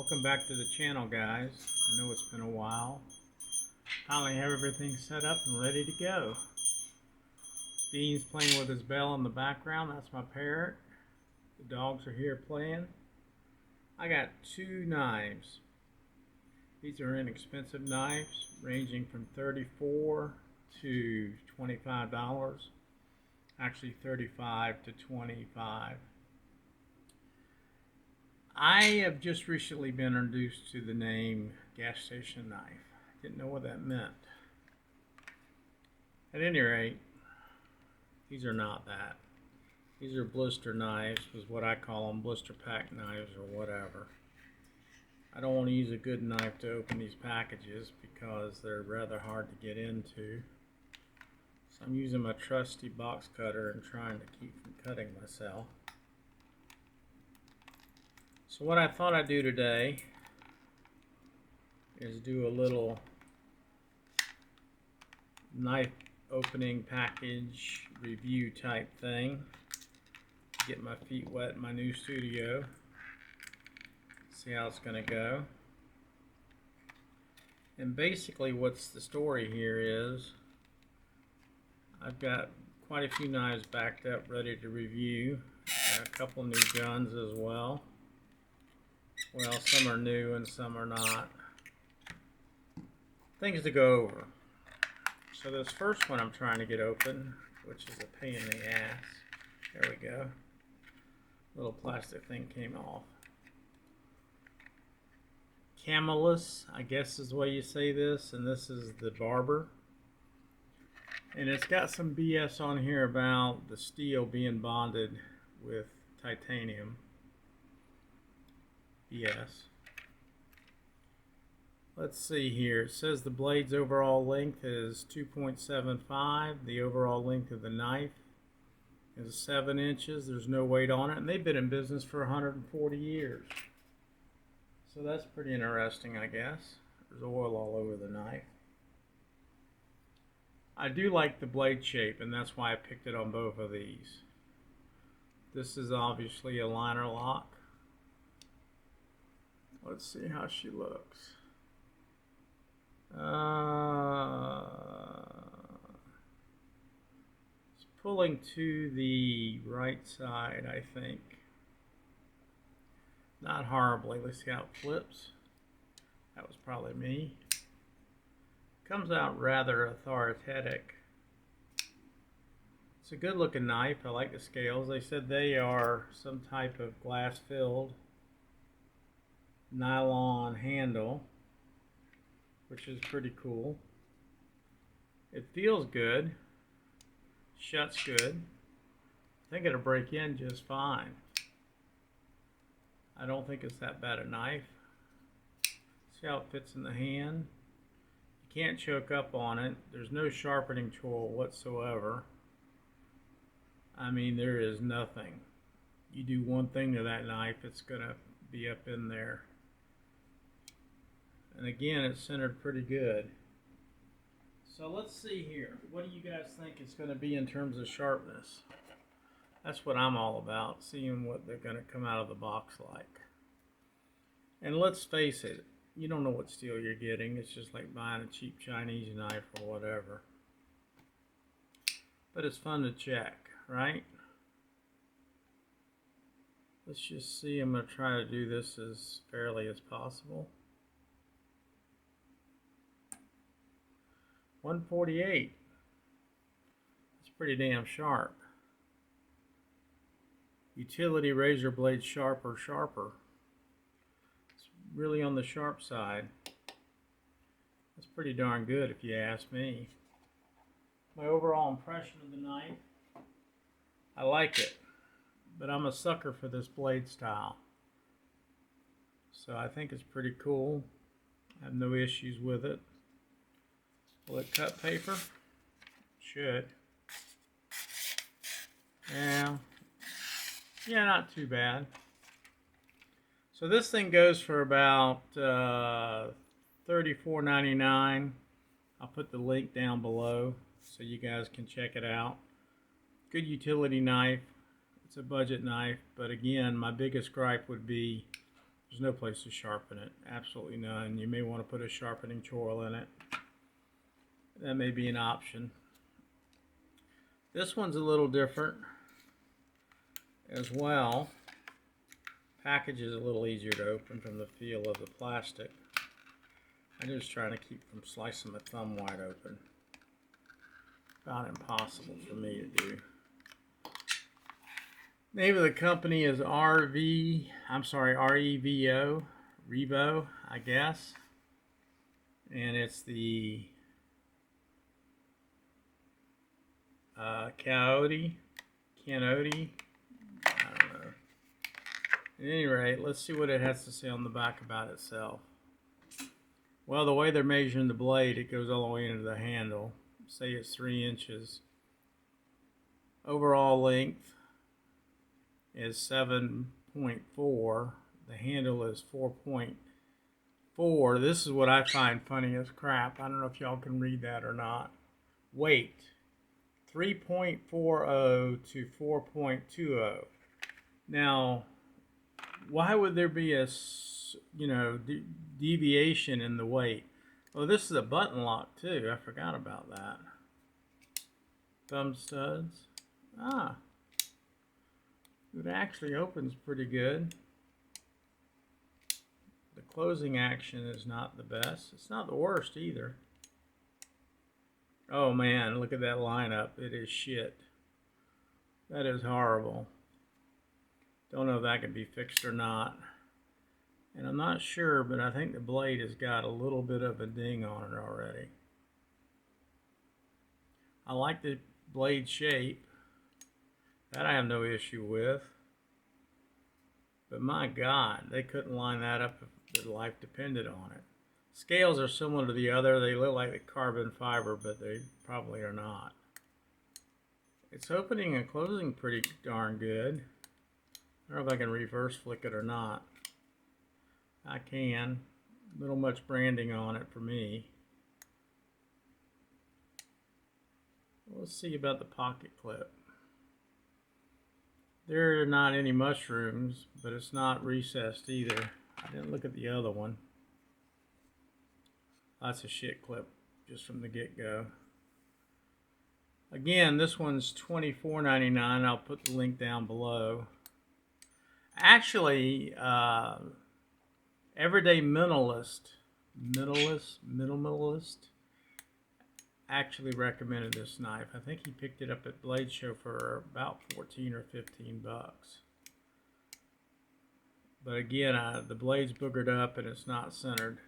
Welcome back to the channel, guys. I know it's been a while. Finally have everything set up and ready to go. Dean's playing with his bell in the background. That's my parrot. The dogs are here playing. I got two knives. These are inexpensive knives, ranging from $34 to $25. Actually, $35 to $25. I have just recently been introduced to the name gas station knife. Didn't know what that meant. At any rate, these are not that. These are blister knives, is what I call them, blister pack knives or whatever. I don't want to use a good knife to open these packages because they're rather hard to get into. So I'm using my trusty box cutter and trying to keep from cutting myself. So what I thought I'd do today is do a little knife opening package review type thing. Get my feet wet in my new studio. See how it's going to go. And basically what's the story here is I've got quite a few knives backed up ready to review. A couple new guns as well. Well, some are new and some are not. Things to go over. So this first one I'm trying to get open, which is a pain in the ass. There we go. Little plastic thing came off. Camelus, I guess is the way you say this, and this is the barber. And it's got some BS on here about the steel being bonded with titanium. BS. Let's see here. It says the blade's overall length is 2.75. The overall length of the knife is 7 inches. There's no weight on it, and they've been in business for 140 years. So that's pretty interesting, I guess. There's oil all over the knife. I do like the blade shape, and that's why I picked it on both of these. This is obviously a liner lock. Let's see how she looks. It's pulling to the right side, I think. Not horribly. Let's see how it flips. That was probably me. Comes out rather authoritative. It's a good looking knife. I like the scales. They said they are some type of glass filled nylon handle, which is pretty cool. It feels good. Shuts good. I think it'll break in just fine. I don't think it's that bad a knife. See how it fits in the hand. You can't choke up on it. There's no sharpening tool whatsoever. I mean, there is nothing. You do one thing to that knife, it's gonna be up in there. And again, it's centered pretty good. So let's see here. What do you guys think it's going to be in terms of sharpness? That's what I'm all about, seeing what they're going to come out of the box like. And let's face it, you don't know what steel you're getting. It's just like buying a cheap Chinese knife or whatever. But it's fun to check, right? Let's just see. I'm going to try to do this as fairly as possible. 148. It's pretty damn sharp. Utility razor blade sharper. It's really on the sharp side. That's pretty darn good if you ask me. My overall impression of the knife, I like it, but I'm a sucker for this blade style. So I think it's pretty cool. I have no issues with it. Will it cut paper? Should. Yeah, not too bad. So this thing goes for about $34.99. I'll put the link down below so you guys can check it out. Good utility knife. It's a budget knife, but again, my biggest gripe would be There's no place to sharpen it, absolutely none. You may want to put a sharpening choil in it. That may be an option. This one's a little different as well. Package is a little easier to open from the feel of the plastic. I'm just trying to keep from slicing my thumb wide open. About impossible for me to do. Name of the company is REVO, Revo, I guess. And it's the Coyote, I don't know. At any rate, let's see what it has to say on the back about itself. Well, the way they're measuring the blade, it goes all the way into the handle. Say it's 3 inches. Overall length is 7.4. The handle is 4.4. This is what I find funny as crap. I don't know if y'all can read that or not. Weight, 3.40 to 4.20. Now, why would there be a, deviation in the weight? Oh, this is a button lock too. I forgot about that. Thumb studs. It actually opens pretty good. The closing action is not the best. It's not the worst either. Oh man, look at that lineup. It is shit. That is horrible. Don't know if that can be fixed or not. And I'm not sure, but I think the blade has got a little bit of a ding on it already. I like the blade shape. That I have no issue with. But my God, they couldn't line that up if their life depended on it. Scales are similar to the other. They look like the carbon fiber, but they probably are not. It's opening and closing pretty darn good. I don't know if I can reverse flick it or not. I can. A little much branding on it for me. Let's see about the pocket clip. There are not any mushrooms, but it's not recessed either. I didn't look at the other one. That's a shit clip just from the get-go. Again, this one's $24.99. I'll put the link down below. Actually, Everyday Minimalist actually recommended this knife. I think he picked it up at Blade Show for about 14 or 15 bucks. But again, the blade's boogered up and it's not centered.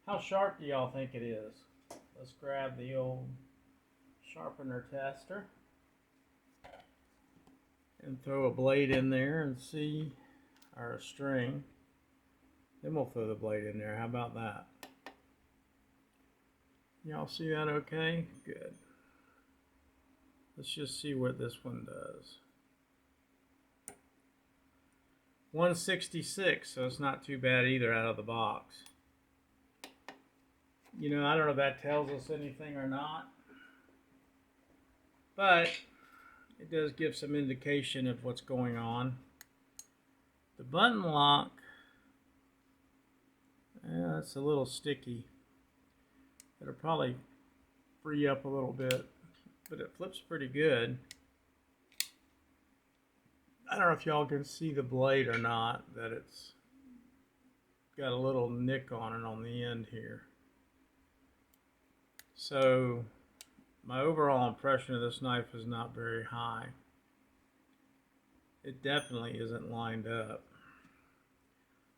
How sharp do y'all think it is? Let's grab the old sharpener tester and throw a blade in there and see, or a string. Then we'll throw the blade in there. How about that? Y'all see that okay? Good. Let's just see what this one does. 166, so it's not too bad either out of the box. I don't know if that tells us anything or not, but it does give some indication of what's going on. The button lock, it's a little sticky. It'll probably free up a little bit, but it flips pretty good. I don't know if y'all can see the blade or not, that it's got a little nick on it on the end here. So my overall impression of this knife is not very high. It definitely isn't lined up.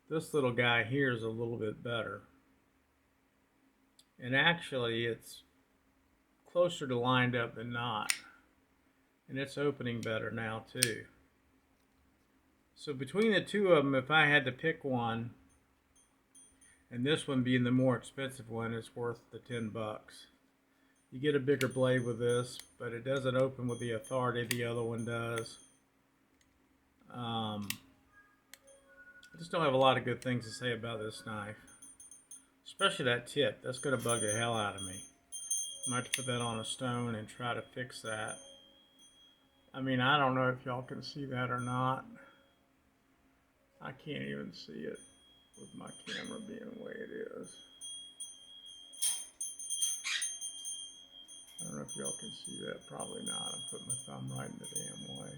This little guy here is a little bit better. And actually it's closer to lined up than not. And it's opening better now too. So between the two of them, if I had to pick one, and this one being the more expensive one, it's worth the 10 bucks. You get a bigger blade with this, but it doesn't open with the authority the other one does. I just don't have a lot of good things to say about this knife. Especially that tip. That's going to bug the hell out of me. I might have to put that on a stone and try to fix that. I mean, I don't know if y'all can see that or not. I can't even see it with my camera being the way it is. I don't know if y'all can see that. Probably not. I'm putting my thumb right in the damn way.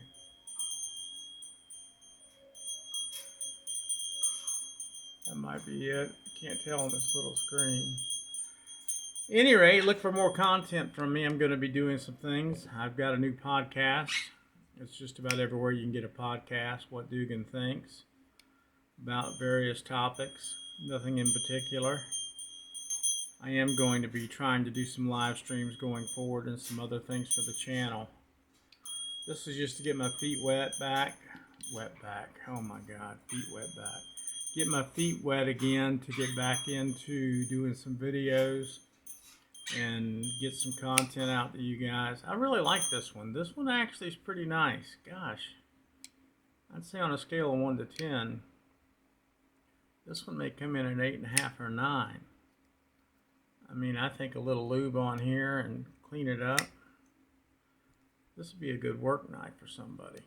That might be it. I can't tell on this little screen. Any rate, look for more content from me. I'm going to be doing some things. I've got a new podcast. It's just about everywhere you can get a podcast, What Dugan Thinks, about various topics, nothing in particular. I am going to be trying to do some live streams going forward and some other things for the channel. This is just to get my feet wet back. Oh my God, feet wet back. Get my feet wet again to get back into doing some videos and get some content out to you guys. I really like this one. This one actually is pretty nice. Gosh, I'd say on a scale of 1 to 10, this one may come in at 8.5 or 9. I mean, I think a little lube on here and clean it up. This would be a good work knife for somebody.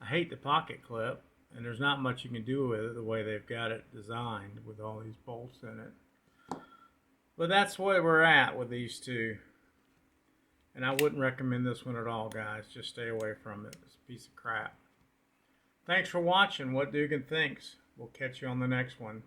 I hate the pocket clip, and there's not much you can do with it the way they've got it designed with all these bolts in it. But that's where we're at with these two. And I wouldn't recommend this one at all, guys. Just stay away from it. It's a piece of crap. Thanks for watching What Dugan Thinks. We'll catch you on the next one.